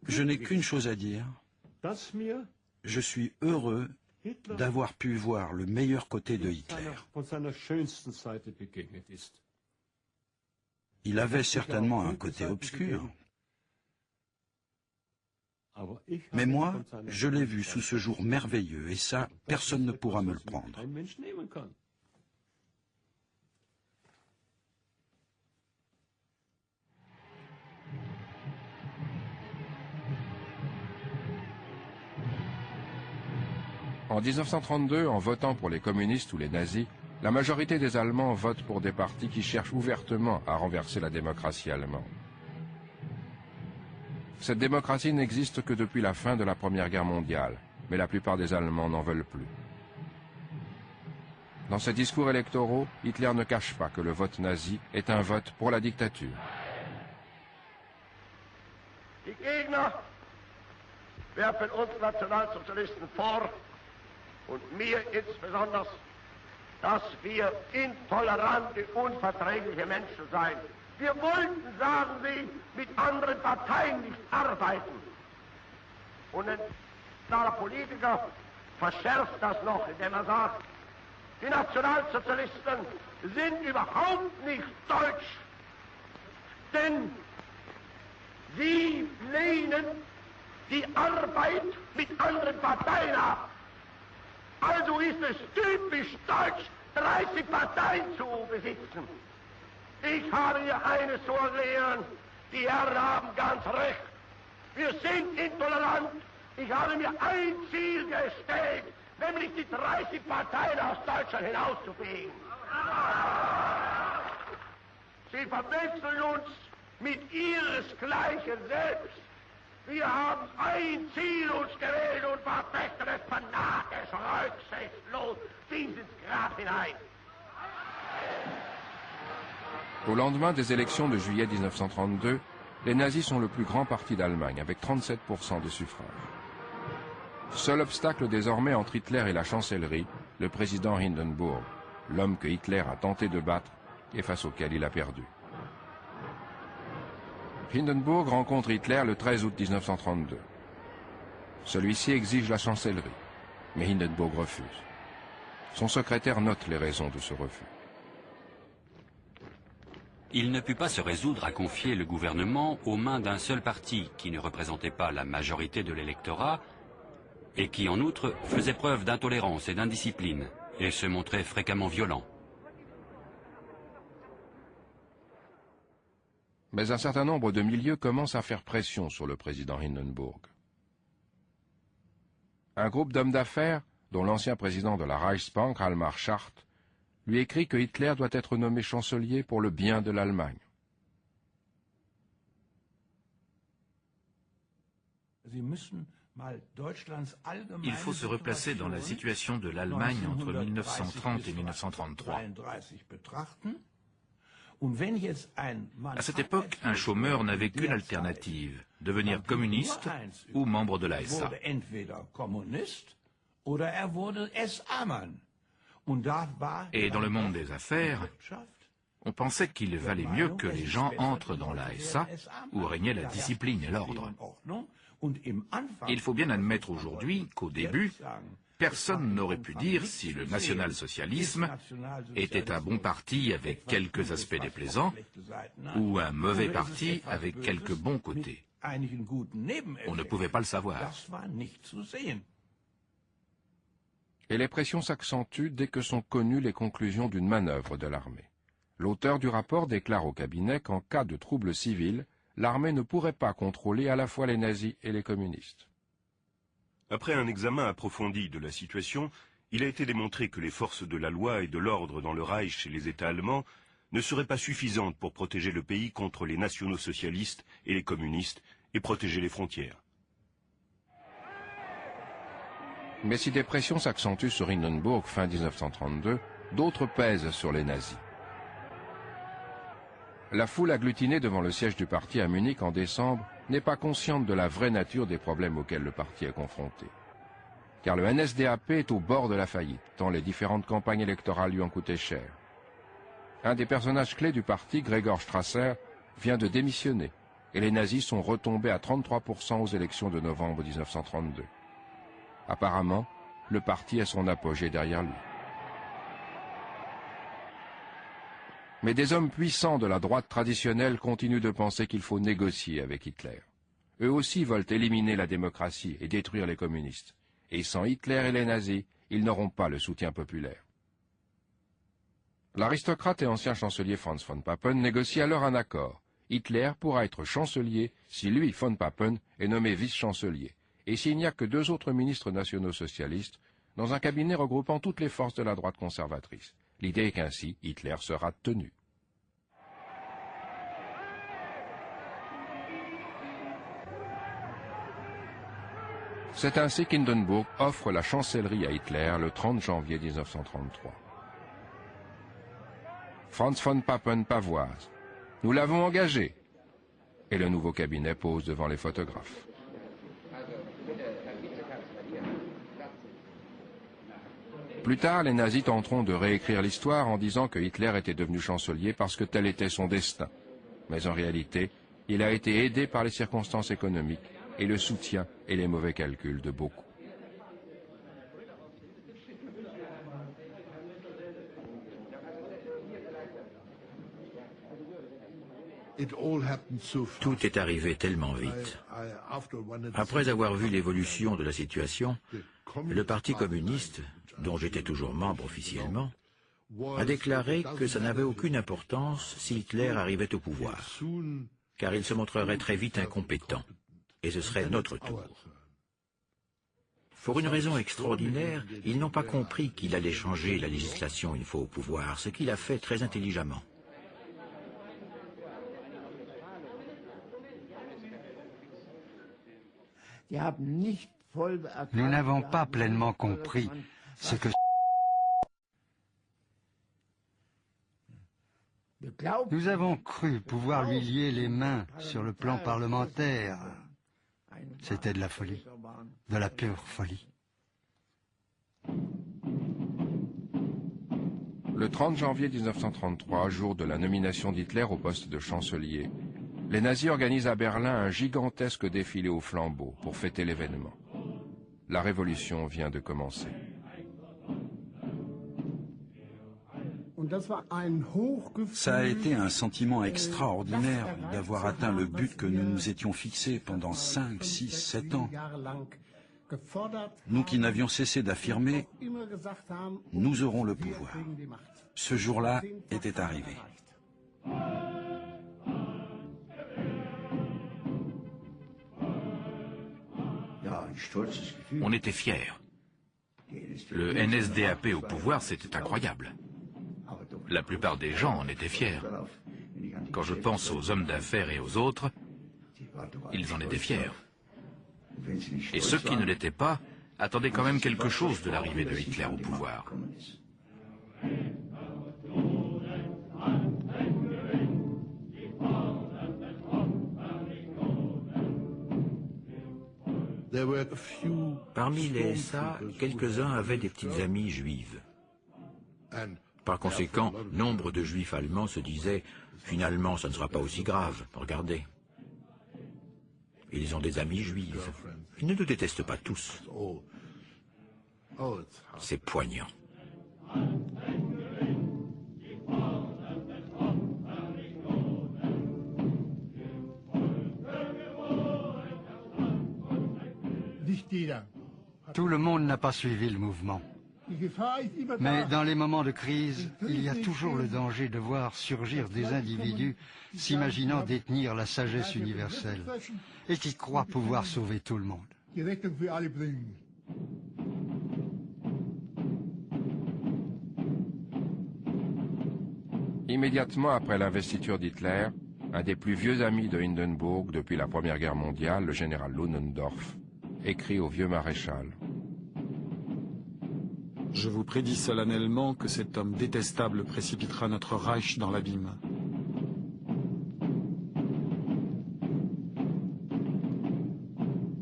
Je n'ai qu'une chose à dire. Je suis heureux d'avoir pu voir le meilleur côté de Hitler. Il avait certainement un côté obscur. Mais moi, je l'ai vu sous ce jour merveilleux, et ça, personne ne pourra me le prendre. En 1932, en votant pour les communistes ou les nazis, la majorité des Allemands votent pour des partis qui cherchent ouvertement à renverser la démocratie allemande. Cette démocratie n'existe que depuis la fin de la Première Guerre mondiale, mais la plupart des Allemands n'en veulent plus. Dans ses discours électoraux, Hitler ne cache pas que le vote nazi est un vote pour la dictature. Die Gegner werfen uns Nationalsozialisten vor, und mir insbesondere, dass wir intolerante, unverträgliche Menschen seien. Wir wollten, sagen sie, mit anderen Parteien nicht arbeiten. Und ein klarer Politiker verschärft das noch, indem er sagt, die Nationalsozialisten sind überhaupt nicht deutsch, denn sie lehnen die Arbeit mit anderen Parteien ab. Also ist es typisch deutsch, 30 Parteien zu besitzen. Ich habe hier eines zu erklären, die Herren haben ganz recht. Wir sind intolerant. Ich habe mir ein Ziel gestellt, nämlich die 30 Parteien aus Deutschland hinauszufegen. Sie verwechseln uns mit ihresgleichen selbst. Wir haben ein Ziel uns gewählt und verfechten es fanatisch, rücksichtslos bis ins Grab hinein. Au lendemain des élections de juillet 1932, les nazis sont le plus grand parti d'Allemagne, avec 37% des suffrages. Seul obstacle désormais entre Hitler et la chancellerie, le président Hindenburg, l'homme que Hitler a tenté de battre et face auquel il a perdu. Hindenburg rencontre Hitler le 13 août 1932. Celui-ci exige la chancellerie, mais Hindenburg refuse. Son secrétaire note les raisons de ce refus. Il ne put pas se résoudre à confier le gouvernement aux mains d'un seul parti qui ne représentait pas la majorité de l'électorat et qui, en outre, faisait preuve d'intolérance et d'indiscipline et se montrait fréquemment violent. Mais un certain nombre de milieux commencent à faire pression sur le président Hindenburg. Un groupe d'hommes d'affaires, dont l'ancien président de la Reichsbank, Hjalmar Schacht, lui écrit que Hitler doit être nommé chancelier pour le bien de l'Allemagne. Il faut se replacer dans la situation de l'Allemagne entre 1930 et 1933. À cette époque, un chômeur n'avait qu'une alternative, devenir communiste ou membre de la SA. Et dans le monde des affaires, on pensait qu'il valait mieux que les gens entrent dans la SA, où régnait la discipline et l'ordre. Il faut bien admettre aujourd'hui qu'au début, personne n'aurait pu dire si le national-socialisme était un bon parti avec quelques aspects déplaisants ou un mauvais parti avec quelques bons côtés. On ne pouvait pas le savoir. Et les pressions s'accentuent dès que sont connues les conclusions d'une manœuvre de l'armée. L'auteur du rapport déclare au cabinet qu'en cas de troubles civils, l'armée ne pourrait pas contrôler à la fois les nazis et les communistes. Après un examen approfondi de la situation, il a été démontré que les forces de la loi et de l'ordre dans le Reich et les États allemands ne seraient pas suffisantes pour protéger le pays contre les nationaux-socialistes et les communistes et protéger les frontières. Mais si des pressions s'accentuent sur Hindenburg fin 1932, d'autres pèsent sur les nazis. La foule agglutinée devant le siège du parti à Munich en décembre n'est pas consciente de la vraie nature des problèmes auxquels le parti est confronté. Car le NSDAP est au bord de la faillite, tant les différentes campagnes électorales lui ont coûté cher. Un des personnages clés du parti, Gregor Strasser, vient de démissionner, et les nazis sont retombés à 33% aux élections de novembre 1932. Apparemment, le parti a son apogée derrière lui. Mais des hommes puissants de la droite traditionnelle continuent de penser qu'il faut négocier avec Hitler. Eux aussi veulent éliminer la démocratie et détruire les communistes. Et sans Hitler et les nazis, ils n'auront pas le soutien populaire. L'aristocrate et ancien chancelier Franz von Papen négocie alors un accord. Hitler pourra être chancelier si lui, von Papen, est nommé vice-chancelier, et s'il n'y a que 2 autres ministres nationaux socialistes, dans un cabinet regroupant toutes les forces de la droite conservatrice. L'idée est qu'ainsi, Hitler sera tenu. C'est ainsi qu'Hindenburg offre la chancellerie à Hitler le 30 janvier 1933. Franz von Papen pavoise. Nous l'avons engagé. Et le nouveau cabinet pose devant les photographes. Plus tard, les nazis tenteront de réécrire l'histoire en disant que Hitler était devenu chancelier parce que tel était son destin. Mais en réalité, il a été aidé par les circonstances économiques et le soutien et les mauvais calculs de beaucoup. Tout est arrivé tellement vite. Après avoir vu l'évolution de la situation, le Parti communiste, dont j'étais toujours membre officiellement, a déclaré que ça n'avait aucune importance si Hitler arrivait au pouvoir, car il se montrerait très vite incompétent, et ce serait notre tour. Pour une raison extraordinaire, ils n'ont pas compris qu'il allait changer la législation une fois au pouvoir, ce qu'il a fait très intelligemment. Nous n'avons pas pleinement compris ce que nous avons cru pouvoir lui lier les mains sur le plan parlementaire. C'était de la folie, de la pure folie. Le 30 janvier 1933, jour de la nomination d'Hitler au poste de chancelier, les nazis organisent à Berlin un gigantesque défilé aux flambeaux pour fêter l'événement. La révolution vient de commencer. Ça a été un sentiment extraordinaire d'avoir atteint le but que nous nous étions fixé pendant 5, 6, 7 ans. Nous qui n'avions cessé d'affirmer « Nous aurons le pouvoir ». Ce jour-là était arrivé. On était fiers. Le NSDAP au pouvoir, c'était incroyable. La plupart des gens en étaient fiers. Quand je pense aux hommes d'affaires et aux autres, ils en étaient fiers. Et ceux qui ne l'étaient pas attendaient quand même quelque chose de l'arrivée de Hitler au pouvoir. Parmi les SA, quelques-uns avaient des petites amies juives. Par conséquent, nombre de juifs allemands se disaient « Finalement, ça ne sera pas aussi grave, regardez ». Ils ont des amis juifs. Ils ne nous détestent pas tous. C'est poignant. Tout le monde n'a pas suivi le mouvement. Mais dans les moments de crise, il y a toujours le danger de voir surgir des individus s'imaginant détenir la sagesse universelle et qui croient pouvoir sauver tout le monde. Immédiatement après l'investiture d'Hitler, un des plus vieux amis de Hindenburg depuis la Première Guerre mondiale, le général Ludendorff, écrit au vieux maréchal. Je vous prédis solennellement que cet homme détestable précipitera notre Reich dans l'abîme.